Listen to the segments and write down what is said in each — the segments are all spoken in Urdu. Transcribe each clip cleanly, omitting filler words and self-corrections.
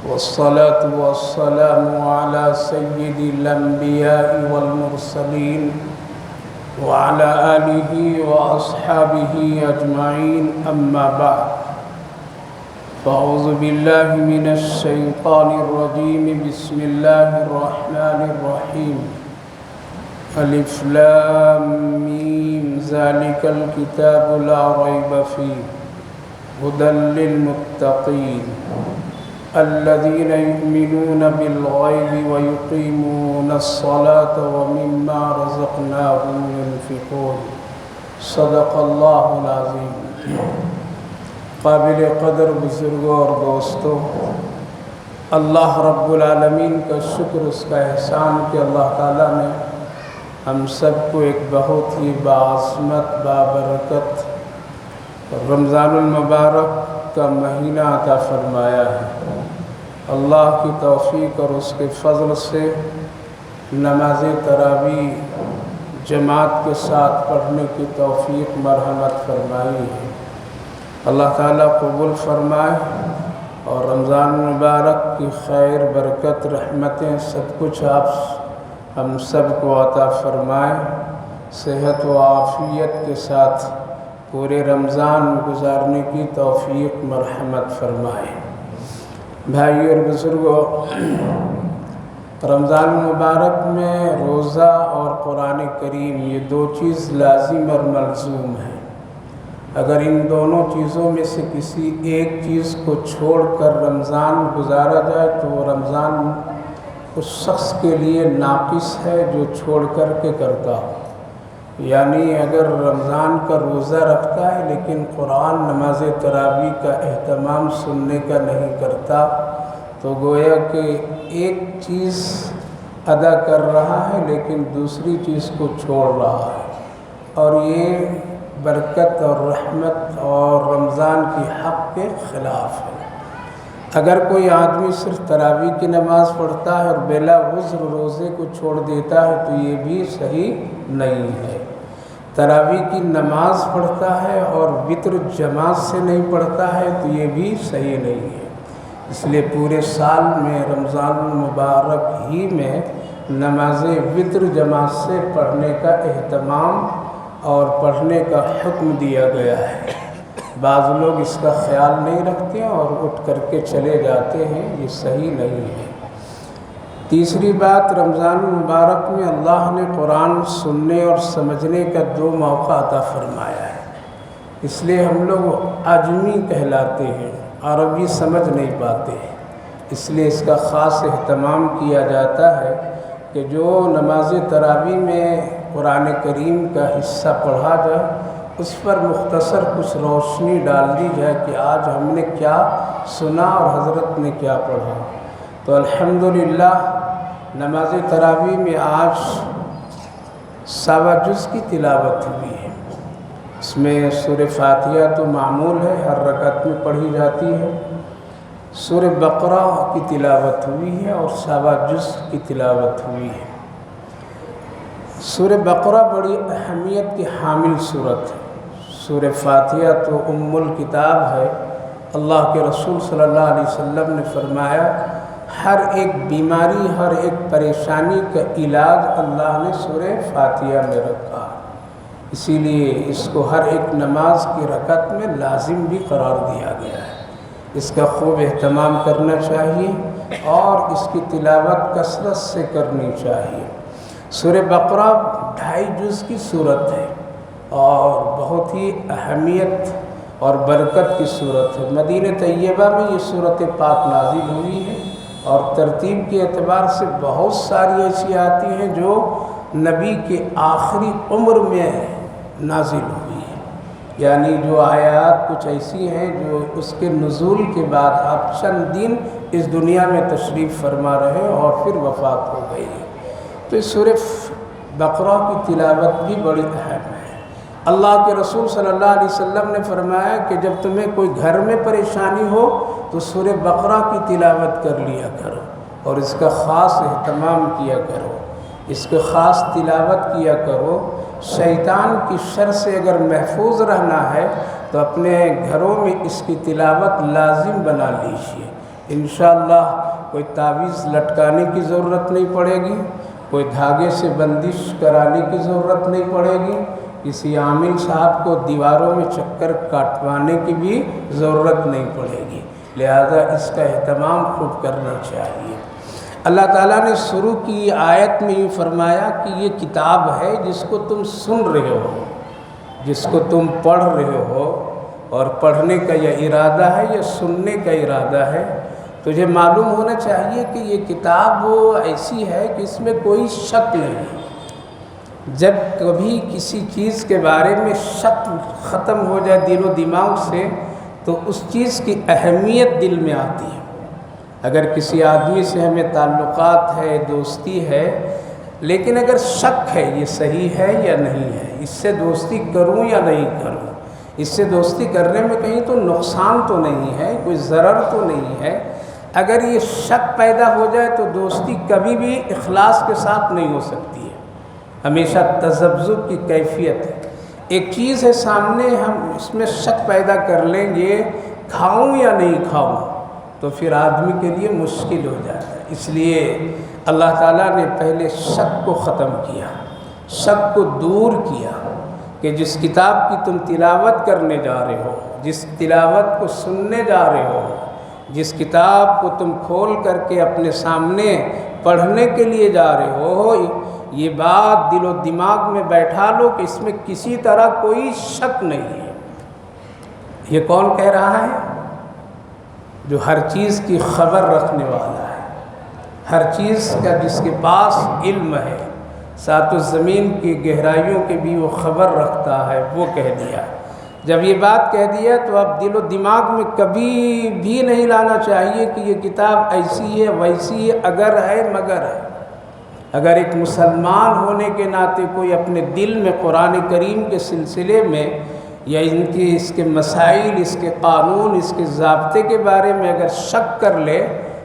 والصلاة والسلام على سيد الأنبياء والمرسلين وعلى آله وأصحابه أجمعين أما بعد فأعوذ بالله من الشيطان الرجيم بسم الله الرحمن الرحيم ألف لام ميم ذلك الكتاب لا ريب فيه هدى للمتقين الذين يؤمنون بالغيب ويقيمون الصلاة ومما رزقناهم ينفقون صدق اللہ العظیم۔ قابل قدر بزرگوں اور دوستوں، اللہ رب العالمین کا شکر، اس کا احسان کہ اللہ تعالیٰ نے ہم سب کو ایک بہت ہی باعظمت بابرکت رمضان المبارک کا مہینہ عطا فرمایا ہے۔ اللہ کی توفیق اور اس کے فضل سے نماز تراویح جماعت کے ساتھ پڑھنے کی توفیق مرحمت فرمائی ہے۔ اللہ تعالیٰ قبول فرمائے اور رمضان المبارک کی خیر، برکت، رحمتیں سب کچھ آپ ہم سب کو عطا فرمائے، صحت و عافیت کے ساتھ پورے رمضان گزارنے کی توفیق مرحمت فرمائے۔ بھائی اور بزرگوں، رمضان المبارک میں روزہ اور قرآن کریم یہ دو چیز لازم اور ملزوم ہیں۔ اگر ان دونوں چیزوں میں سے کسی ایک چیز کو چھوڑ کر رمضان گزارا جائے تو وہ رمضان اس شخص کے لیے ناقص ہے جو چھوڑ کر کے کرتا ہو۔ یعنی اگر رمضان کا روزہ رکھتا ہے لیکن قرآن، نماز تراویح کا اہتمام سننے کا نہیں کرتا تو گویا کہ ایک چیز ادا کر رہا ہے لیکن دوسری چیز کو چھوڑ رہا ہے، اور یہ برکت اور رحمت اور رمضان کی حق کے خلاف ہے۔ اگر کوئی آدمی صرف تراویح کی نماز پڑھتا ہے اور بلا عذر روزے کو چھوڑ دیتا ہے تو یہ بھی صحیح نہیں ہے۔ تراویح کی نماز پڑھتا ہے اور وتر جماعت سے نہیں پڑھتا ہے تو یہ بھی صحیح نہیں ہے۔ اس لیے پورے سال میں رمضان المبارک ہی میں نماز وتر جماعت سے پڑھنے کا اہتمام اور پڑھنے کا حکم دیا گیا ہے۔ بعض لوگ اس کا خیال نہیں رکھتے اور اٹھ کر کے چلے جاتے ہیں، یہ صحیح نہیں ہے۔ تیسری بات، رمضان المبارک میں اللہ نے قرآن سننے اور سمجھنے کا دو موقع عطا فرمایا ہے۔ اس لیے ہم لوگ عجمی کہلاتے ہیں، عربی سمجھ نہیں پاتے ہیں، اس لیے اس کا خاص اہتمام کیا جاتا ہے کہ جو نماز تراویح میں قرآن کریم کا حصہ پڑھا جائے اس پر مختصر کچھ روشنی ڈال دی جائے کہ آج ہم نے کیا سنا اور حضرت نے کیا پڑھا۔ تو الحمدللہ نماز تراویح میں آج 7 جز کی تلاوت ہوئی ہے۔ اس میں سورہ فاتحہ تو معمول ہے، ہر رکعت میں پڑھی جاتی ہے۔ سورہ بقرہ کی تلاوت ہوئی ہے اور 7 جز کی تلاوت ہوئی ہے۔ سورہ بقرہ بڑی اہمیت کی حامل سورت ہے۔ سورہ فاتحہ تو ام الکتاب ہے۔ اللہ کے رسول صلی اللہ علیہ وسلم نے فرمایا ہر ایک بیماری، ہر ایک پریشانی کا علاج اللہ نے سورہ فاتحہ میں رکھا، اسی لیے اس کو ہر ایک نماز کی رکعت میں لازم بھی قرار دیا گیا ہے۔ اس کا خوب اہتمام کرنا چاہیے اور اس کی تلاوت کثرت سے کرنی چاہیے۔ سورہ بقرہ 2.5 جز کی صورت ہے اور بہت ہی اہمیت اور برکت کی صورت ہے۔ مدینہ طیبہ میں یہ صورت پاک نازل ہوئی ہے اور ترتیب کے اعتبار سے بہت ساری ایسی آتی ہیں جو نبی کے آخری عمر میں نازل ہوئی ہے، یعنی جو آیات کچھ ایسی ہیں جو اس کے نزول کے بعد آپ چند دن اس دنیا میں تشریف فرما رہے اور پھر وفات ہو گئی ہے۔ تو اس سورہ بقرہ کی تلاوت بھی بڑی اہم ہے۔ اللہ کے رسول صلی اللہ علیہ وسلم نے فرمایا کہ جب تمہیں کوئی گھر میں پریشانی ہو تو سورہ بقرہ کی تلاوت کر لیا کرو اور اس کا خاص اہتمام کیا کرو، اس کا خاص تلاوت کیا کرو، شیطان کی شر سے اگر محفوظ رہنا ہے تو اپنے گھروں میں اس کی تلاوت لازم بنا لیجیے۔ انشاءاللہ کوئی تعویذ لٹکانے کی ضرورت نہیں پڑے گی، کوئی دھاگے سے بندش کرانے کی ضرورت نہیں پڑے گی، کسی عامل صاحب کو دیواروں میں چکر کاٹوانے کی بھی ضرورت نہیں پڑے گی، لہذا اس کا اہتمام خوب کرنا چاہیے۔ اللہ تعالیٰ نے شروع کی آیت میں یہ فرمایا کہ یہ کتاب ہے جس کو تم سن رہے ہو، جس کو تم پڑھ رہے ہو، اور پڑھنے کا یہ ارادہ ہے یا سننے کا ارادہ ہے، تجھے معلوم ہونا چاہیے کہ یہ کتاب وہ ایسی ہے کہ اس میں کوئی شک نہیں ہے۔ جب کبھی کسی چیز کے بارے میں شک ختم ہو جائے دل و دماغ سے تو اس چیز کی اہمیت دل میں آتی ہے۔ اگر کسی آدمی سے ہمیں تعلقات ہے، دوستی ہے، لیکن اگر شک ہے یہ صحیح ہے یا نہیں ہے، اس سے دوستی کروں یا نہیں کروں، اس سے دوستی کرنے میں کہیں تو نقصان تو نہیں ہے، کوئی ضرر تو نہیں ہے، اگر یہ شک پیدا ہو جائے تو دوستی کبھی بھی اخلاص کے ساتھ نہیں ہو سکتی ہے، ہمیشہ تذبذب کی کیفیت ہے۔ ایک چیز ہے سامنے، ہم اس میں شک پیدا کر لیں گے کھاؤں یا نہیں کھاؤں تو پھر آدمی کے لیے مشکل ہو جاتا ہے۔ اس لیے اللہ تعالیٰ نے پہلے شک کو ختم کیا، شک کو دور کیا کہ جس کتاب کی تم تلاوت کرنے جا رہے ہو، جس تلاوت کو سننے جا رہے ہو، جس کتاب کو تم کھول کر کے اپنے سامنے پڑھنے کے لیے جا رہے ہو، یہ بات دل و دماغ میں بیٹھا لو کہ اس میں کسی طرح کوئی شک نہیں ہے۔ یہ کون کہہ رہا ہے؟ جو ہر چیز کی خبر رکھنے والا ہے، ہر چیز کا جس کے پاس علم ہے، سات و زمین کی گہرائیوں کی بھی وہ خبر رکھتا ہے، وہ کہہ دیا۔ جب یہ بات کہہ دیا تو اب دل و دماغ میں کبھی بھی نہیں لانا چاہیے کہ یہ کتاب ایسی ہے ویسی ہے، اگر ہے مگر ہے۔ اگر ایک مسلمان ہونے کے ناطے کوئی اپنے دل میں قرآن کریم کے سلسلے میں یا اس کے مسائل، اس کے قانون، اس کے ضابطے کے بارے میں اگر شک کر لے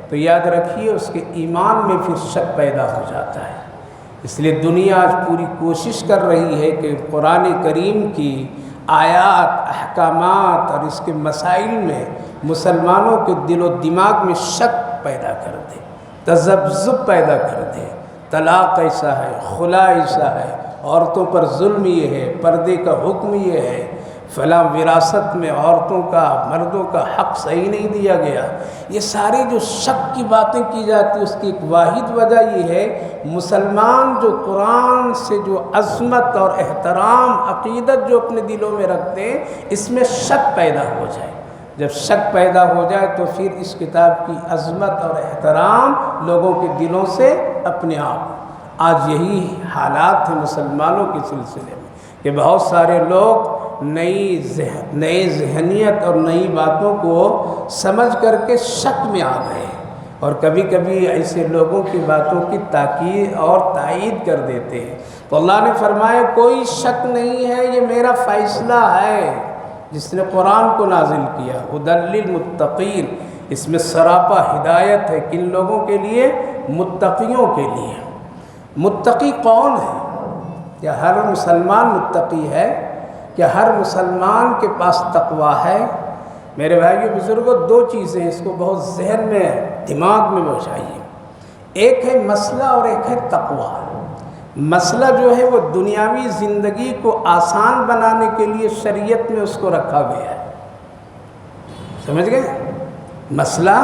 تو یاد رکھیے اس کے ایمان میں پھر شک پیدا ہو جاتا ہے۔ اس لیے دنیا آج پوری کوشش کر رہی ہے کہ قرآن کریم کی آیات، احکامات اور اس کے مسائل میں مسلمانوں کے دل و دماغ میں شک پیدا کر دے، تذبذب پیدا کر دے۔ طلاق ایسا ہے، خلا ایسا ہے، عورتوں پر ظلم یہ ہے، پردے کا حکم یہ ہے، فلاں وراثت میں عورتوں کا مردوں کا حق صحیح نہیں دیا گیا، یہ ساری جو شک کی باتیں کی جاتی ہیں اس کی ایک واحد وجہ یہ ہے مسلمان جو قرآن سے جو عظمت اور احترام، عقیدت جو اپنے دلوں میں رکھتے ہیں، اس میں شک پیدا ہو جائے۔ جب شک پیدا ہو جائے تو پھر اس کتاب کی عظمت اور احترام لوگوں کے دلوں سے اپنے آپ۔ آج یہی حالات ہیں مسلمانوں کے سلسلے میں کہ بہت سارے لوگ نئی ذہنیت اور نئی باتوں کو سمجھ کر کے شک میں آ گئے، اور کبھی کبھی ایسے لوگوں کی باتوں کی تاکید اور تائید کر دیتے ہیں۔ تو اللہ نے فرمایا کوئی شک نہیں ہے، یہ میرا فیصلہ ہے جس نے قرآن کو نازل کیا، ھدی للمتقین، اس میں سراپا ہدایت ہے کن لوگوں کے لیے؟ متقیوں کے لیے۔ متقی کون ہے؟ کیا ہر مسلمان متقی ہے؟ کیا ہر مسلمان کے پاس تقویٰ ہے؟ میرے بھائیو بزرگوں، دو چیزیں اس کو بہت ذہن میں، دماغ میں بچھائیے۔ ایک ہے مسئلہ اور ایک ہے تقویٰ۔ مسئلہ جو ہے وہ دنیاوی زندگی کو آسان بنانے کے لیے شریعت میں اس کو رکھا گیا ہے، سمجھ گئے؟ مسئلہ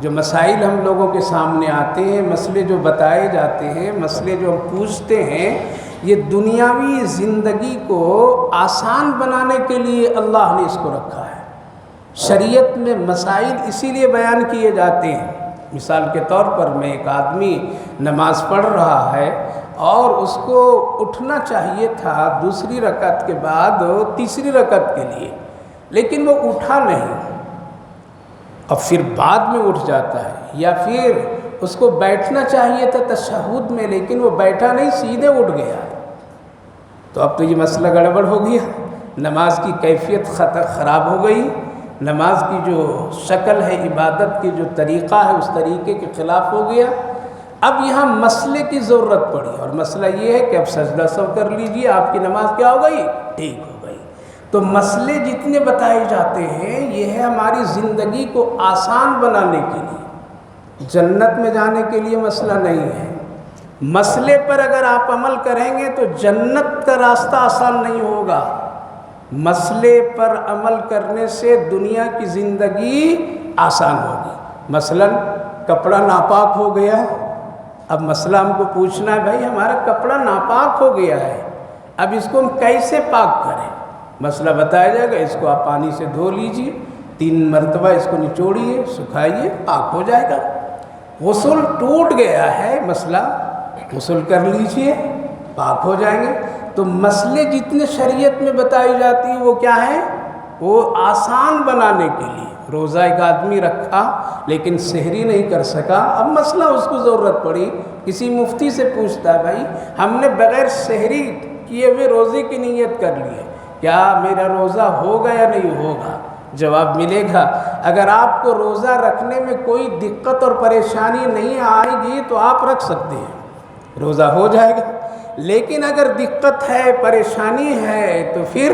جو مسائل ہم لوگوں کے سامنے آتے ہیں، مسئلے جو بتائے جاتے ہیں، مسئلے جو ہم پوچھتے ہیں، یہ دنیاوی زندگی کو آسان بنانے کے لیے اللہ نے اس کو رکھا ہے۔ شریعت میں مسائل اسی لیے بیان کیے جاتے ہیں۔ مثال کے طور پر میں ایک آدمی نماز پڑھ رہا ہے اور اس کو اٹھنا چاہیے تھا دوسری رکعت کے بعد تیسری رکعت کے لیے، لیکن وہ اٹھا نہیں، اور پھر بعد میں اٹھ جاتا ہے، یا پھر اس کو بیٹھنا چاہیے تھا تشہد میں لیکن وہ بیٹھا نہیں، سیدھے اٹھ گیا، تو اب تو یہ مسئلہ گڑبڑ ہو گیا، نماز کی کیفیت خراب ہو گئی، نماز کی جو شکل ہے، عبادت کی جو طریقہ ہے اس طریقے کے خلاف ہو گیا۔ اب یہاں مسئلے کی ضرورت پڑی، اور مسئلہ یہ ہے کہ اب سجدہ سو کر لیجئے، آپ کی نماز کیا ہو گئی؟ ٹھیک ہو گئی۔ تو مسئلے جتنے بتائے جاتے ہیں یہ ہے ہماری زندگی کو آسان بنانے کے لیے، جنت میں جانے کے لیے مسئلہ نہیں ہے۔ مسئلے پر اگر آپ عمل کریں گے تو جنت کا راستہ آسان نہیں ہوگا۔ مسئلے پر عمل کرنے سے دنیا کی زندگی آسان ہوگی۔ مثلا کپڑا ناپاک ہو گیا، اب مسئلہ ہم کو پوچھنا ہے بھائی ہمارا کپڑا ناپاک ہو گیا ہے، اب اس کو ہم کیسے پاک کریں؟ مسئلہ بتایا جائے گا، اس کو آپ پانی سے دھو لیجئے، 3 مرتبہ اس کو نچوڑیے، سکھائیے، پاک ہو جائے گا۔ غسل ٹوٹ گیا ہے مسئلہ، غسل کر لیجئے، پاک ہو جائیں گے۔ تو مسئلے جتنے شریعت میں بتائی جاتی ہیں وہ کیا ہیں؟ وہ آسان بنانے کے لیے۔ روزہ ایک آدمی رکھا لیکن سحری نہیں کر سکا، اب مسئلہ اس کو ضرورت پڑی، کسی مفتی سے پوچھتا ہے بھائی ہم نے بغیر سحری کیے ہوئے روزے کی نیت کر لی ہے، کیا میرا روزہ ہوگا یا نہیں ہوگا؟ جواب ملے گا اگر آپ کو روزہ رکھنے میں کوئی دقت اور پریشانی نہیں آئے گی تو آپ رکھ سکتے ہیں، روزہ ہو جائے گا۔ لیکن اگر دقت ہے، پریشانی ہے تو پھر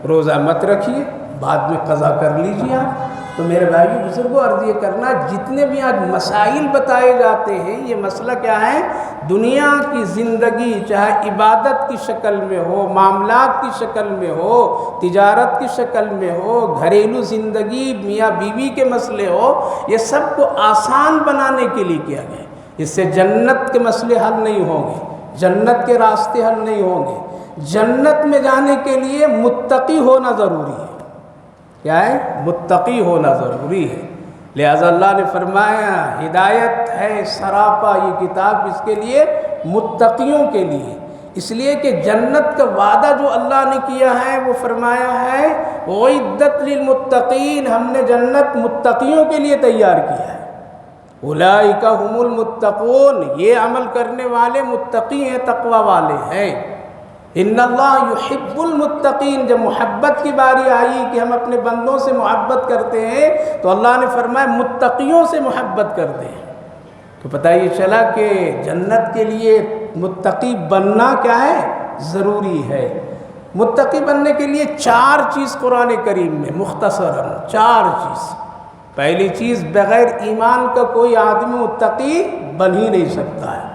روزہ مت رکھیے، بعد میں قضا کر لیجیے آپ۔ تو میرے بھائیو بزرگوں عرض یہ کرنا، جتنے بھی آج مسائل بتائے جاتے ہیں یہ مسئلہ کیا ہے؟ دنیا کی زندگی چاہے عبادت کی شکل میں ہو، معاملات کی شکل میں ہو، تجارت کی شکل میں ہو، گھریلو زندگی میاں بیوی کے مسئلے ہو، یہ سب کو آسان بنانے کے لیے کیا گیا۔ اس سے جنت کے مسئلے حل نہیں ہوں گے، جنت کے راستے حل نہیں ہوں گے۔ جنت میں جانے کے لیے متقی ہونا ضروری ہے۔ کیا ہے؟ متقی ہونا ضروری ہے۔ لہذا اللہ نے فرمایا ہدایت ہے سراپا یہ کتاب اس کے لیے متقیوں کے لیے، اس لیے کہ جنت کا وعدہ جو اللہ نے کیا ہے وہ فرمایا ہے اعدت للمتقین، ہم نے جنت متقیوں کے لیے تیار کیا ہے۔ اولئک هم المتقون، یہ عمل کرنے والے متقی ہیں، تقوی والے ہیں۔ ان اللہ یحب المتقین، جب محبت کی باری آئی کہ ہم اپنے بندوں سے محبت کرتے ہیں تو اللہ نے فرمایا متقیوں سے محبت کرتے ہیں۔ تو پتہ یہ چلا کہ جنت کے لیے متقی بننا کیا ہے؟ ضروری ہے۔ متقی بننے کے لیے 4 چیز قرآن کریم میں مختصراً 4 چیز۔ پہلی چیز، بغیر ایمان کا کوئی آدمی متقی بن ہی نہیں سکتا ہے،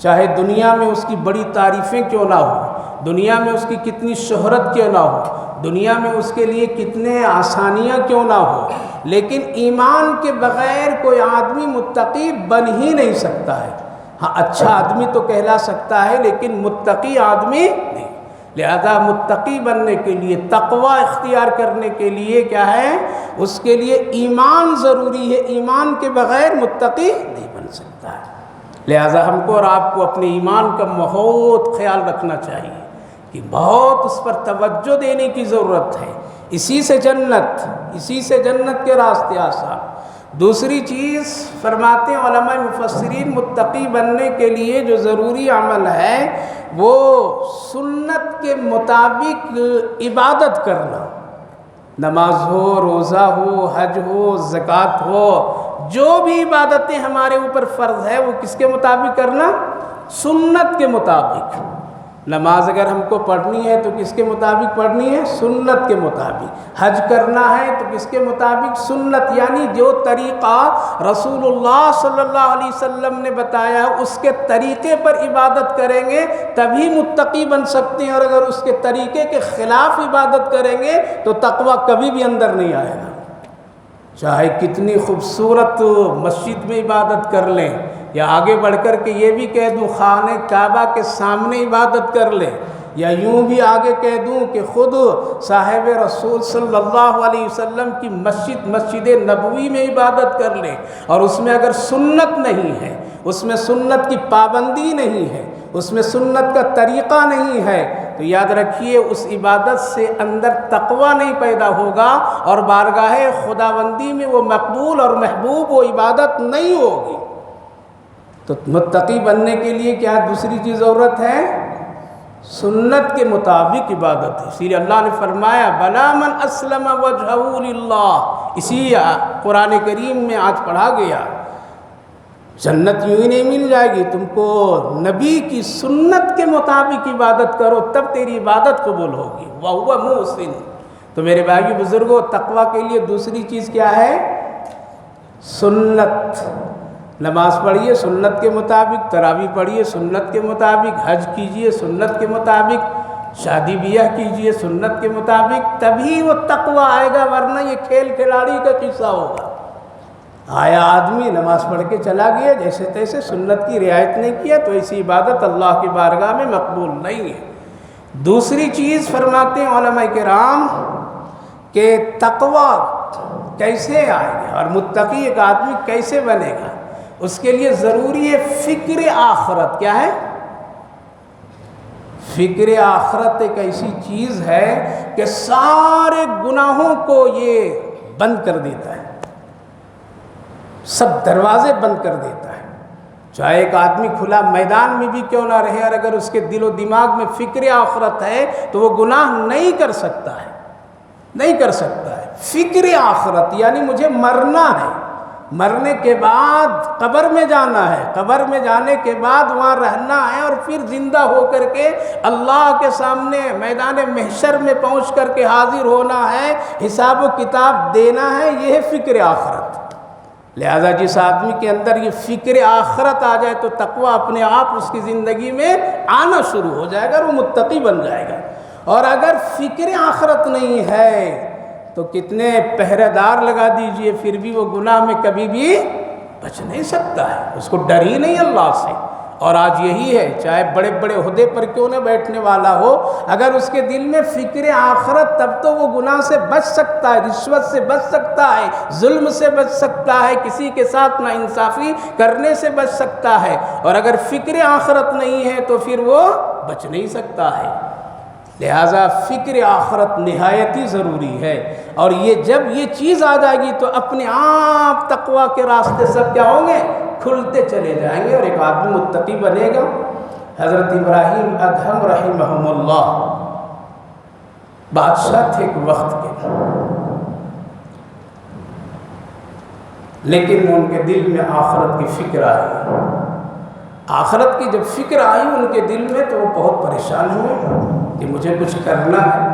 چاہے دنیا میں اس کی بڑی تعریفیں کیوں نہ ہو، دنیا میں اس کی کتنی شہرت کیوں نہ ہو، دنیا میں اس کے لیے کتنے آسانیاں کیوں نہ ہو، لیکن ایمان کے بغیر کوئی آدمی متقی بن ہی نہیں سکتا ہے۔ ہاں اچھا آدمی تو کہلا سکتا ہے لیکن متقی آدمی نہیں۔ لہذا متقی بننے کے لیے، تقوی اختیار کرنے کے لیے کیا ہے؟ اس کے لیے ایمان ضروری ہے، ایمان کے بغیر متقی نہیں بن سکتا ہے۔ لہذا ہم کو اور آپ کو اپنے ایمان کا بہت خیال رکھنا چاہیے کہ بہت اس پر توجہ دینے کی ضرورت ہے، اسی سے جنت کے راستے آسان۔ دوسری چیز فرماتے ہیں علماء مفسرین، متقی بننے کے لیے جو ضروری عمل ہے وہ سنت کے مطابق عبادت کرنا، نماز ہو، روزہ ہو، حج ہو، زکوٰۃ ہو، جو بھی عبادتیں ہمارے اوپر فرض ہے وہ کس کے مطابق کرنا؟ سنت کے مطابق۔ نماز اگر ہم کو پڑھنی ہے تو کس کے مطابق پڑھنی ہے؟ سنت کے مطابق۔ حج کرنا ہے تو کس کے مطابق؟ سنت، یعنی جو طریقہ رسول اللہ صلی اللہ علیہ وسلم نے بتایا ہے اس کے طریقے پر عبادت کریں گے تبھی متقی بن سکتے ہیں، اور اگر اس کے طریقے کے خلاف عبادت کریں گے تو تقوی کبھی بھی اندر نہیں آئے گا۔ چاہے کتنی خوبصورت مسجد میں عبادت کر لیں، یا آگے بڑھ کر کے یہ بھی کہہ دوں خانہ کعبہ کے سامنے عبادت کر لیں، یا یوں بھی آگے کہہ دوں کہ خود صاحب رسول صلی اللہ علیہ وسلم کی مسجد نبوی میں عبادت کر لیں، اور اس میں اگر سنت نہیں ہے، اس میں سنت کی پابندی نہیں ہے، اس میں سنت کا طریقہ نہیں ہے، تو یاد رکھیے اس عبادت سے اندر تقوی نہیں پیدا ہوگا، اور بارگاہ خداوندی میں وہ مقبول اور محبوب وہ عبادت نہیں ہوگی۔ تو متقی بننے کے لیے کیا دوسری چیز ضرورت ہے؟ سنت کے مطابق عبادت ہے۔ اسی لیے اللہ نے فرمایا بلا من اسلم وجہہ للہ، اسی قرآن کریم میں آج پڑھا گیا جنت یوں ہی نہیں مل جائے گی، تم کو نبی کی سنت کے مطابق عبادت کرو تب تیری عبادت قبول ہوگی۔ وَهُوَ مُحْسِنٌ۔ تو میرے بھائی بزرگوں، تقویٰ کے لیے دوسری چیز کیا ہے؟ سنت۔ نماز پڑھیے سنت کے مطابق، تراویح پڑھیے سنت کے مطابق، حج کیجئے سنت کے مطابق، شادی بیاہ کیجئے سنت کے مطابق، تبھی وہ تقویٰ آئے گا، ورنہ یہ کھیل کھلاڑی کا قصہ ہوگا۔ آیا آدمی نماز پڑھ کے چلا گیا، جیسے تیسے سنت کی رعایت نہیں کیا، تو ایسی عبادت اللہ کی بارگاہ میں مقبول نہیں ہے۔ دوسری چیز فرماتے ہیں علماء کرام کہ تقویٰ کیسے آئے گا اور متقی ایک آدمی کیسے بنے گا، اس کے لیے ضروری ہے فکر آخرت۔ کیا ہے؟ فکر آخرت ایک ایسی چیز ہے کہ سارے گناہوں کو یہ بند کر دیتا ہے، سب دروازے بند کر دیتا ہے۔ چاہے ایک آدمی کھلا میدان میں بھی کیوں نہ رہے، اور اگر اس کے دل و دماغ میں فکر آخرت ہے تو وہ گناہ نہیں کر سکتا ہے، نہیں کر سکتا ہے۔ فکر آخرت یعنی مجھے مرنا ہے، مرنے کے بعد قبر میں جانا ہے، قبر میں جانے کے بعد وہاں رہنا ہے، اور پھر زندہ ہو کر کے اللہ کے سامنے میدان محشر میں پہنچ کر کے حاضر ہونا ہے، حساب و کتاب دینا ہے، یہ ہے فکر آخرت۔ لہذا جس آدمی کے اندر یہ فکر آخرت آ جائے تو تقویٰ اپنے آپ اس کی زندگی میں آنا شروع ہو جائے گا اور وہ متقی بن جائے گا۔ اور اگر فکر آخرت نہیں ہے تو کتنے پہرے دار لگا دیجئے، پھر بھی وہ گناہ میں کبھی بھی بچ نہیں سکتا ہے، اس کو ڈر ہی نہیں اللہ سے۔ اور آج یہی ہے، چاہے بڑے بڑے عہدے پر کیوں نہ بیٹھنے والا ہو، اگر اس کے دل میں فکر آخرت، تب تو وہ گناہ سے بچ سکتا ہے، رشوت سے بچ سکتا ہے، ظلم سے بچ سکتا ہے، کسی کے ساتھ ناانصافی کرنے سے بچ سکتا ہے۔ اور اگر فکر آخرت نہیں ہے تو پھر وہ بچ نہیں سکتا ہے۔ لہذا فکر آخرت نہایت ہی ضروری ہے، اور یہ جب یہ چیز آ جائے گی تو اپنے آپ تقویٰ کے راستے سب کیا ہوں گے؟ کھلتے چلے جائیں گے، اور ایک آدمی متقی بنے گا۔ حضرت ابراہیم ادہم رحمہم اللہ بادشاہ تھے ایک وقت کے، لیکن ان کے دل میں آخرت کی فکر آئی۔ آخرت کی جب فکر آئی ان کے دل میں تو وہ بہت پریشان ہوئے کہ مجھے کچھ کرنا ہے،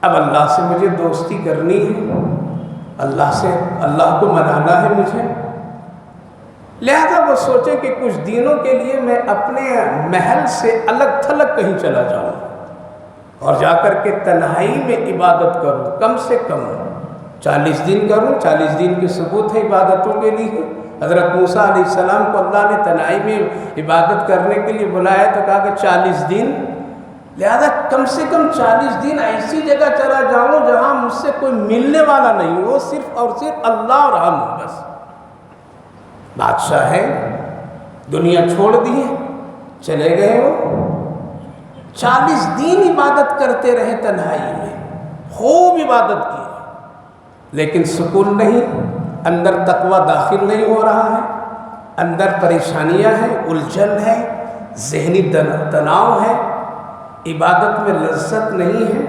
اب اللہ سے مجھے دوستی کرنی ہے، اللہ کو منانا ہے مجھے۔ لہذا وہ سوچے کہ کچھ دنوں کے لیے میں اپنے محل سے الگ تھلگ کہیں چلا جاؤں اور جا کر کے تنہائی میں عبادت کروں، کم سے کم 40 دن کروں۔ 40 دن کی ثبوت ہے عبادتوں کے لیے۔ حضرت موسیٰ علیہ السلام کو اللہ نے تنہائی میں عبادت کرنے کے لیے بلایا تو کہا کہ 40 دن، لہذا کم سے کم 40 دن ایسی جگہ چلا جاؤں جہاں مجھ سے کوئی ملنے والا نہیں ہو، صرف اور صرف اللہ اور ہم بس۔ بادشاہ ہے، دنیا چھوڑ دی ہے، چلے گئے وہ 40 دن عبادت کرتے رہے تنہائی میں، خوب عبادت کی، لیکن سکون نہیں، اندر تقویٰ داخل نہیں ہو رہا ہے، اندر پریشانیاں ہیں، الجھن ہے، ذہنی تناؤ ہے، عبادت میں لذت نہیں ہے۔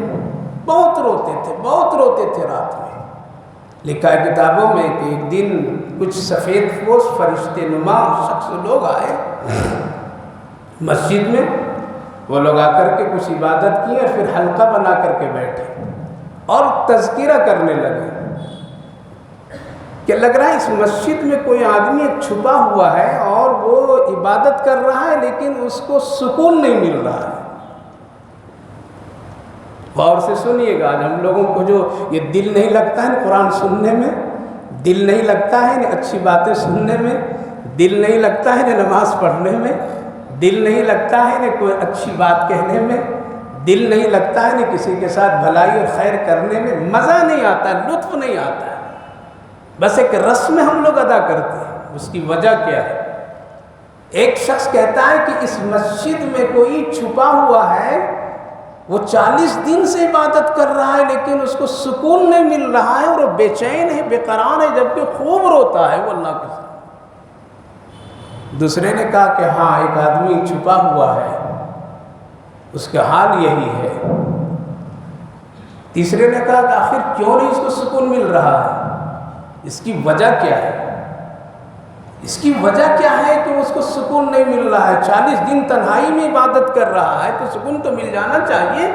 بہت روتے تھے رات میں۔ لکھا ہے کتابوں میں کہ ایک دن کچھ سفید پوش فرشتے نما شخص لوگ آئے مسجد میں، وہ لوگ آ کر کے کچھ عبادت کی اور پھر حلقہ بنا کر کے بیٹھے اور تذکرہ کرنے لگے کہ لگ رہا ہے اس مسجد میں کوئی آدمی ایک چھپا ہوا ہے اور وہ عبادت کر رہا ہے لیکن اس کو سکون نہیں مل رہا ہے۔ غور سے سنیے گا، آج ہم لوگوں کو جو یہ دل نہیں لگتا ہے قرآن سننے میں، دل نہیں لگتا ہے اچھی باتیں سننے میں، دل نہیں لگتا ہے نماز پڑھنے میں، دل نہیں لگتا ہے کوئی اچھی بات کہنے میں، دل نہیں لگتا ہے کسی کے ساتھ بھلائی اور خیر کرنے میں، مزہ نہیں آتا، لطف نہیں آتا ہے، بس ایک رسم ہم لوگ ادا کرتے ہیں۔ اس کی وجہ کیا ہے؟ ایک شخص کہتا ہے کہ اس مسجد میں کوئی چھپا ہوا ہے، وہ 40 دن سے عبادت کر رہا ہے لیکن اس کو سکون نہیں مل رہا ہے اور وہ بے چین ہے، بے قرار ہے، جبکہ خوب روتا ہے وہ اللہ کے ساتھ۔ دوسرے نے کہا کہ ہاں ایک آدمی چھپا ہوا ہے، اس کا حال یہی ہے۔ تیسرے نے کہا کہ آخر کیوں نہیں اس کو سکون مل رہا ہے، اس کی وجہ کیا ہے؟ اس کی وجہ کیا ہے کہ اس کو سکون نہیں مل رہا ہے. 40 دن تنہائی میں عبادت کر رہا ہے تو سکون تو مل جانا چاہیے.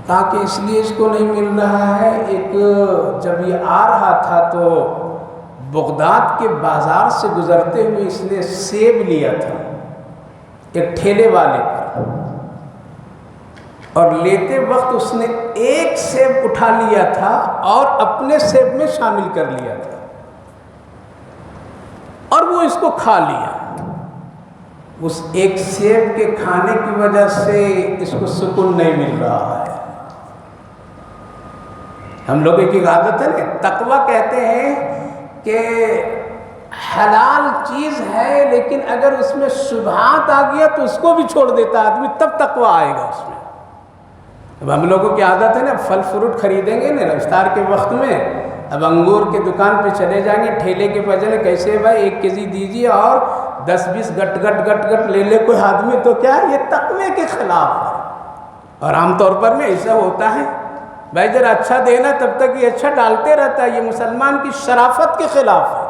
تاکہ اس لیے اس کو نہیں مل رہا ہے. ایک جب یہ آ رہا تھا تو بغداد کے بازار سے گزرتے ہوئے اس نے سیب لیا تھا ایک ٹھیلے والے پر, اور لیتے وقت اس نے ایک سیب اٹھا لیا تھا اور اپنے سیب میں شامل کر لیا تھا اور وہ اس کو کھا لیا. اس ایک سیب کے کھانے کی وجہ سے اس کو سکون نہیں مل رہا ہے. ہم لوگوں کی عادت ہے نا, تقویٰ کہتے ہیں کہ حلال چیز ہے لیکن اگر اس میں شبہات آ گیا تو اس کو بھی چھوڑ دیتا آدمی, تب تقویٰ آئے گا اس میں. اب ہم لوگوں کی عادت ہے نا, پھل فروٹ خریدیں گے نا افطار کے وقت میں, اب انگور کے دکان پہ چلے جائیں گے, ٹھیلے کے بجنے کیسے بھائی 1 کیجی دیجیے اور 10-20 گٹ گٹ گٹ گٹ لے لے کوئی آدمی, تو کیا یہ تقوی کے خلاف ہے. اور عام طور پر میں ایسا ہوتا ہے بھائی ذرا اچھا دینا تب تک یہ اچھا ڈالتے رہتا ہے. یہ مسلمان کی شرافت کے خلاف ہے.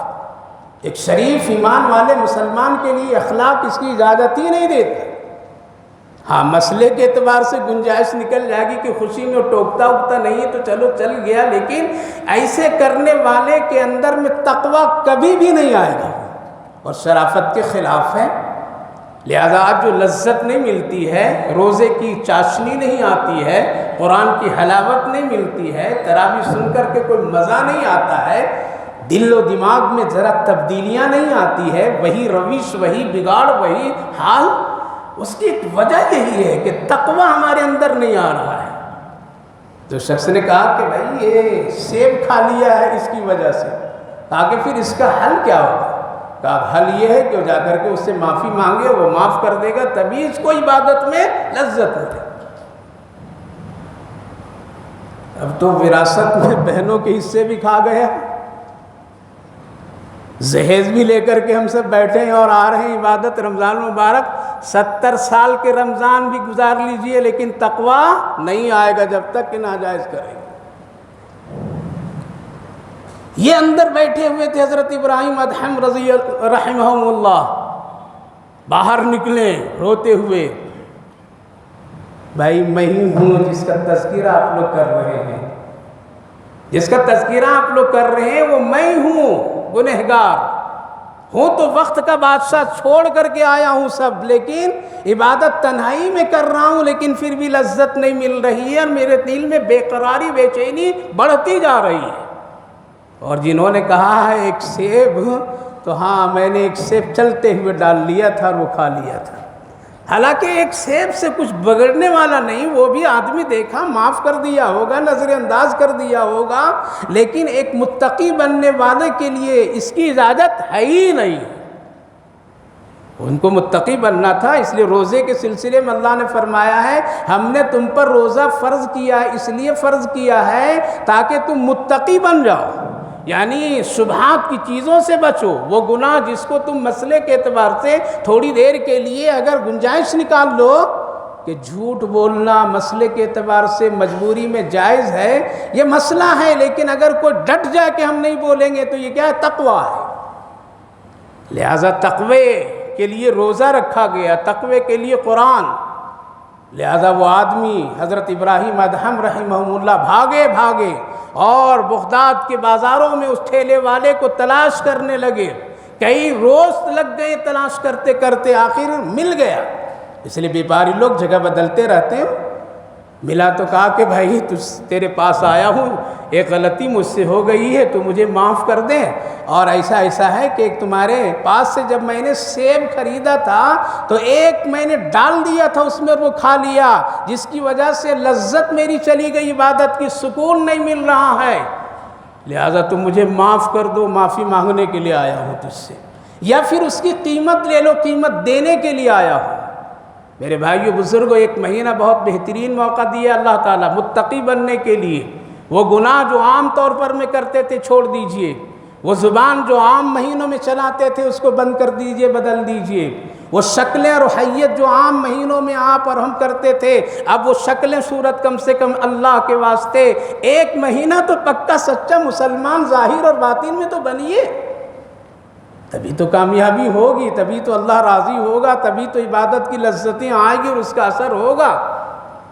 ایک شریف ایمان والے مسلمان کے لیے اخلاق اس کی اجازت ہی نہیں دیتا. ہاں مسئلے کے اعتبار سے گنجائش نکل جائے گی کہ خوشی میں ٹوکتا اگتا نہیں ہے تو چلو چل گیا, لیکن ایسے کرنے والے کے اندر میں تقویٰ کبھی بھی نہیں آئے گا اور شرافت کے خلاف ہے. لہذا آج جو لذت نہیں ملتی ہے, روزے کی چاشنی نہیں آتی ہے, قرآن کی حلاوت نہیں ملتی ہے, تراویح سن کر کے کوئی مزہ نہیں آتا ہے, دل و دماغ میں ذرا تبدیلیاں نہیں آتی ہے, وہی روش وہی بگاڑ وہی حال, اس کی ایک وجہ یہی ہے کہ تقویٰ ہمارے اندر نہیں آ رہا ہے. تو شخص نے کہا کہ بھائی یہ سیب کھا لیا ہے اس کی وجہ سے, کہا کہ پھر اس کا حل کیا ہوگا؟ کہا حل یہ ہے کہ جا کر کے اس سے معافی مانگے, وہ معاف کر دے گا, تبھی اس کو عبادت میں لذت ملے. اب تو وراثت میں بہنوں کے حصے بھی کھا گیا, جہیز بھی لے کر کے ہم سب بیٹھے ہیں اور آ رہے ہیں عبادت. رمضان مبارک 70 سال کے رمضان بھی گزار لیجئے لیکن تقویٰ نہیں آئے گا جب تک کہ ناجائز کریں گے. یہ اندر بیٹھے ہوئے تھے حضرت ابراہیم ادہم رضی رحمہم اللہ, باہر نکلے روتے ہوئے, بھائی میں ہی ہوں جس کا تذکرہ آپ لوگ کر رہے ہیں, جس کا تذکرہ آپ لوگ کر رہے ہیں وہ میں ہوں, گنہگار ہوں تو وقت کا بادشاہ چھوڑ کر کے آیا ہوں سب, لیکن عبادت تنہائی میں کر رہا ہوں لیکن پھر بھی لذت نہیں مل رہی ہے اور میرے دل میں بے قراری بے چینی بڑھتی جا رہی ہے. اور جنہوں نے کہا ہے ایک سیب, تو ہاں میں نے ایک سیب چلتے ہوئے ڈال لیا تھا اور وہ کھا لیا تھا. حالانکہ ایک سیب سے کچھ بگڑنے والا نہیں, وہ بھی آدمی دیکھا معاف کر دیا ہوگا, نظر انداز کر دیا ہوگا, لیکن ایک متقی بننے والے کے لیے اس کی اجازت ہے ہی نہیں. ان کو متقی بننا تھا, اس لیے روزے کے سلسلے میں اللہ نے فرمایا ہے ہم نے تم پر روزہ فرض کیا ہے, اس لیے فرض کیا ہے تاکہ تم متقی بن جاؤ, یعنی شبہات کی چیزوں سے بچو. وہ گناہ جس کو تم مسئلے کے اعتبار سے تھوڑی دیر کے لیے اگر گنجائش نکال لو کہ جھوٹ بولنا مسئلے کے اعتبار سے مجبوری میں جائز ہے, یہ مسئلہ ہے, لیکن اگر کوئی ڈٹ جائے کہ ہم نہیں بولیں گے تو یہ کیا ہے؟ تقویٰ ہے. لہذا تقوی کے لیے روزہ رکھا گیا, تقوی کے لیے قرآن. لہذا وہ آدمی حضرت ابراہیم ادہم رحمہم اللہ بھاگے اور بغداد کے بازاروں میں اس ٹھیلے والے کو تلاش کرنے لگے. کئی روز لگ گئے تلاش کرتے کرتے, آخر مل گیا. اس لیے بیپاری لوگ جگہ بدلتے رہتے ہیں. ملا تو کہا کہ بھائی تیرے پاس آیا ہوں, ایک غلطی مجھ سے ہو گئی ہے تو مجھے معاف کر دیں, اور ایسا ہے کہ تمہارے پاس سے جب میں نے سیب خریدا تھا تو ایک میں نے ڈال دیا تھا اس میں اور وہ کھا لیا, جس کی وجہ سے لذت میری چلی گئی, عبادت کی سکون نہیں مل رہا ہے, لہذا تم مجھے معاف کر دو. معافی مانگنے کے لیے آیا ہوں تجھ سے, یا پھر اس کی قیمت لے لو, قیمت دینے کے لیے آیا ہوں. میرے بھائیو بزرگوں, ایک مہینہ بہت بہترین موقع دیا اللہ تعالیٰ متقی بننے کے لیے. وہ گناہ جو عام طور پر میں کرتے تھے چھوڑ دیجئے, وہ زبان جو عام مہینوں میں چلاتے تھے اس کو بند کر دیجئے, بدل دیجئے. وہ شکلیں اور حیت جو عام مہینوں میں آپ اور ہم کرتے تھے, اب وہ شکلیں صورت کم سے کم اللہ کے واسطے ایک مہینہ تو پکا سچا مسلمان ظاہر اور باطن میں تو بنیے. تبھی تو کامیابی ہوگی، تبھی تو اللہ راضی ہوگا، تبھی تو عبادت کی لذتیں آئیں گی اور اس کا اثر ہوگا۔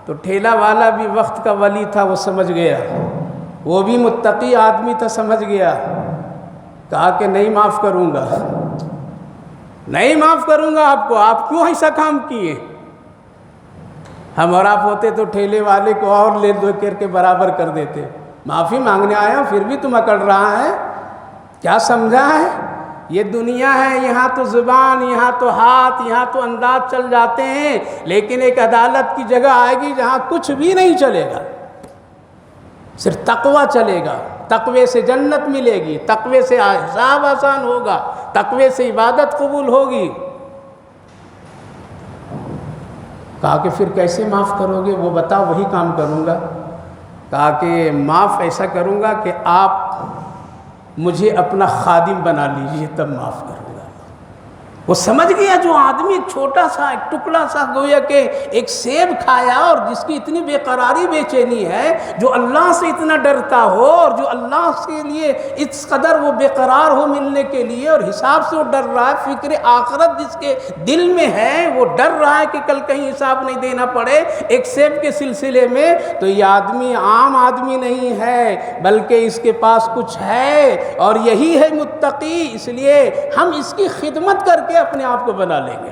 تو ٹھیلا والا بھی وقت کا ولی تھا، وہ سمجھ گیا، وہ بھی متقی آدمی تھا، سمجھ گیا، کہا کہ نہیں معاف کروں گا، نہیں معاف کروں گا آپ کو، آپ کیوں ایسا کام کیے؟ ہم اور آپ ہوتے تو ٹھیلے والے کو اور لے دو کر کے برابر کر دیتے، معافی مانگنے آیا پھر بھی تم اکڑ رہا ہے، کیا سمجھا ہے؟ یہ دنیا ہے، یہاں تو زبان، یہاں تو ہاتھ، یہاں تو انداز چل جاتے ہیں، لیکن ایک عدالت کی جگہ آئے گی جہاں کچھ بھی نہیں چلے گا، صرف تقوی چلے گا، تقوی سے جنت ملے گی، تقوی سے حساب آسان ہوگا، تقوی سے عبادت قبول ہوگی۔ کہا کہ پھر کیسے معاف کرو گے؟ وہ بتا، وہی کام کروں گا۔ کہا کہ معاف ایسا کروں گا کہ آپ مجھے اپنا خادم بنا لیجئے، تب معاف کروں گا۔ وہ سمجھ گیا، جو آدمی ایک چھوٹا سا ایک ٹکڑا سا گویا کہ ایک سیب کھایا اور جس کی اتنی بے قراری بے چینی ہے، جو اللہ سے اتنا ڈرتا ہو اور جو اللہ کے لیے اس قدر وہ بے قرار ہو ملنے کے لیے اور حساب سے وہ ڈر رہا ہے، فکر آخرت جس کے دل میں ہے، وہ ڈر رہا ہے کہ کل کہیں حساب نہیں دینا پڑے ایک سیب کے سلسلے میں، تو یہ آدمی عام آدمی نہیں ہے بلکہ اس کے پاس کچھ ہے، اور یہی ہے متقی، اس لیے ہم اس کی خدمت کر کے اپنے آپ کو بنا لیں گے۔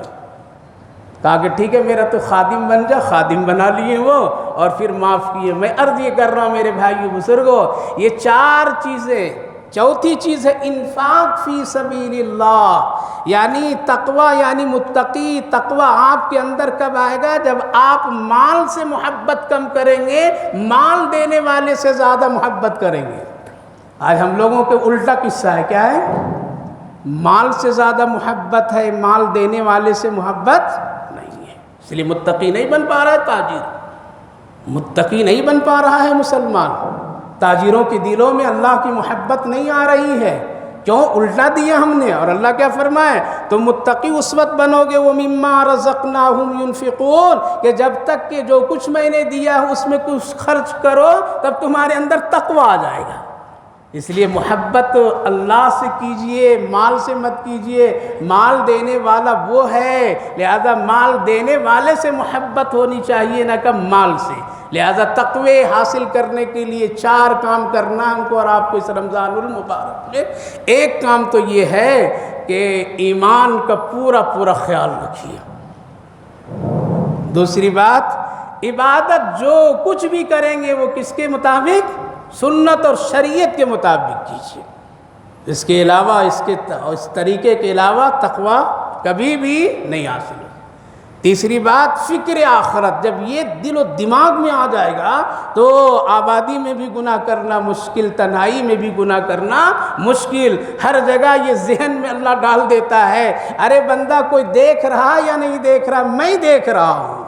کہا کہ ٹھیک ہے، میرا تو خادم بن جا، خادم بنا لیے وہ، اور پھر معاف کیے۔ میں عرض یہ کر رہا ہوں میرے بھائیو بزرگوں، یہ چار چیزیں، چوتھی چیز ہے انفاق فی سبیل اللہ، یعنی تقوی، یعنی متقی۔ تقوی آپ کے اندر کب آئے گا؟ جب آپ مال سے محبت کم کریں گے، مال دینے والے سے زیادہ محبت کریں گے۔ آج ہم لوگوں کے الٹا قصہ ہے، کیا ہے؟ مال سے زیادہ محبت ہے، مال دینے والے سے محبت نہیں ہے، اس لیے متقی نہیں بن پا رہا ہے تاجر، متقی نہیں بن پا رہا ہے مسلمان، تاجروں کے دلوں میں اللہ کی محبت نہیں آ رہی ہے۔ کیوں؟ الٹا دیا ہم نے، اور اللہ کیا فرمائے؟ تم متقی اس وقت بنو گے وَمِمَّا رَزَقْنَاهُمْ يُنْفِقُونَ، کہ جب تک کہ جو کچھ میں نے دیا ہے اس میں کچھ خرچ کرو، تب تمہارے اندر تقوی آ جائے گا۔ اس لیے محبت اللہ سے کیجئے، مال سے مت کیجئے، مال دینے والا وہ ہے، لہذا مال دینے والے سے محبت ہونی چاہیے، نہ کہ مال سے۔ لہذا تقوی حاصل کرنے کے لیے چار کام کرنا ہم کو اور آپ کو اس رمضان المبارک میں۔ ایک کام تو یہ ہے کہ ایمان کا پورا پورا خیال رکھیے۔ دوسری بات، عبادت جو کچھ بھی کریں گے وہ کس کے مطابق؟ سنت اور شریعت کے مطابق کیجیے، اس کے علاوہ اس طریقے کے علاوہ تقوی کبھی بھی نہیں حاصل ہو۔ تیسری بات، فکر آخرت، جب یہ دل و دماغ میں آ جائے گا تو آبادی میں بھی گناہ کرنا مشکل، تنہائی میں بھی گناہ کرنا مشکل، ہر جگہ یہ ذہن میں اللہ ڈال دیتا ہے، ارے بندہ کوئی دیکھ رہا یا نہیں دیکھ رہا، میں دیکھ رہا ہوں۔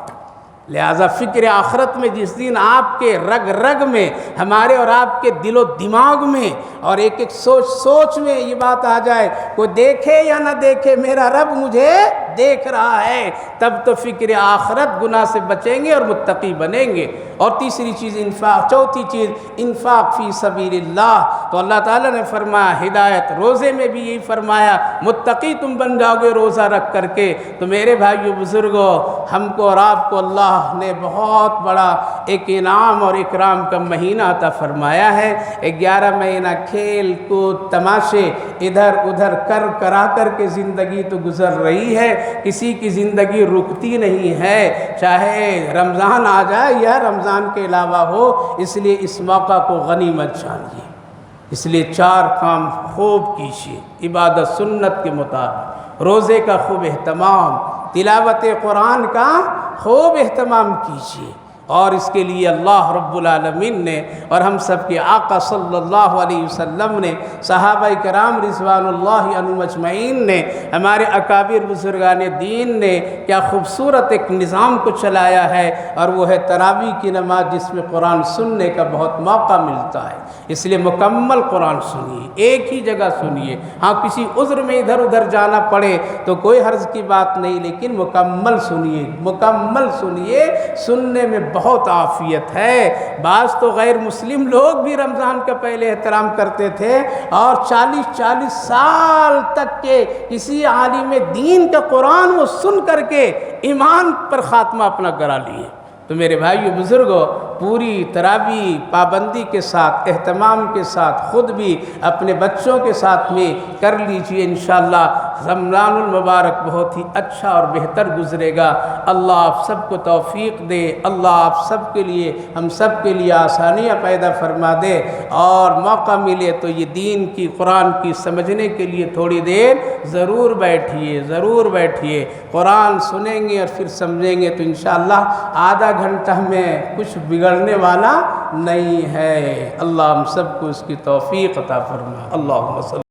لہذا فکر آخرت میں جس دن آپ کے رگ رگ میں، ہمارے اور آپ کے دل و دماغ میں اور ایک ایک سوچ میں یہ بات آ جائے، کوئی دیکھے یا نہ دیکھے میرا رب مجھے دیکھ رہا ہے، تب تو فکر آخرت، گناہ سے بچیں گے اور متقی بنیں گے۔ اور تیسری چیز انفاق، چوتھی چیز انفاق فی سبیل اللہ۔ تو اللہ تعالیٰ نے فرمایا ہدایت، روزے میں بھی یہی فرمایا، متقی تم بن جاؤ گے روزہ رکھ کر کے۔ تو میرے بھائیو بزرگوں، ہم کو اور آپ کو اللہ نے بہت بڑا ایک انعام اور اکرام کا مہینہ عطا فرمایا ہے۔ 11 مہینہ کھیل کود تماشے ادھر ادھر کرا کر کے زندگی تو گزر رہی ہے، کسی کی زندگی رکتی نہیں ہے، چاہے رمضان آ جائے یا رمضان کے علاوہ ہو، اس لیے اس موقع کو غنیمت جانیے۔ اس لیے چار کام خوب کیجیے، عبادت سنت کے مطابق، روزے کا خوب اہتمام، تلاوت قرآن کا خوب اہتمام کیجیے، اور اس کے لیے اللہ رب العالمین نے اور ہم سب کے آقا صلی اللہ علیہ وسلم نے، صحابہ کرام رضوان اللہ عنہم اجمعین نے، ہمارے اکابر بزرگان دین نے کیا خوبصورت ایک نظام کو چلایا ہے، اور وہ ہے تراویح کی نماز، جس میں قرآن سننے کا بہت موقع ملتا ہے۔ اس لیے مکمل قرآن سنیے، ایک ہی جگہ سنیے، ہاں کسی عذر میں ادھر ادھر جانا پڑے تو کوئی حرج کی بات نہیں، لیکن مکمل سنیے، مکمل سنیے، سننے میں بہت عافیت ہے۔ بعض تو غیر مسلم لوگ بھی رمضان کا پہلے احترام کرتے تھے اور 40 سال تک کے کسی عالم دین کا قرآن وہ سن کر کے ایمان پر خاتمہ اپنا کرا لیے۔ تو میرے بھائیو بزرگوں، پوری تراویح پابندی کے ساتھ، اہتمام کے ساتھ، خود بھی اپنے بچوں کے ساتھ میں کر لیجئے، انشاءاللہ رمضان المبارک بہت ہی اچھا اور بہتر گزرے گا۔ اللہ آپ سب کو توفیق دے، اللہ آپ سب کے لیے، ہم سب کے لیے آسانیاں پیدا فرما دے، اور موقع ملے تو یہ دین کی، قرآن کی سمجھنے کے لیے تھوڑی دیر ضرور بیٹھیے، قرآن سنیں گے اور پھر سمجھیں گے تو انشاءاللہ آدھا گھنٹہ میں کچھ بگڑنے والا نہیں ہے۔ اللہ ہم سب کو اس کی توفیق عطا فرما۔ اللہم صلی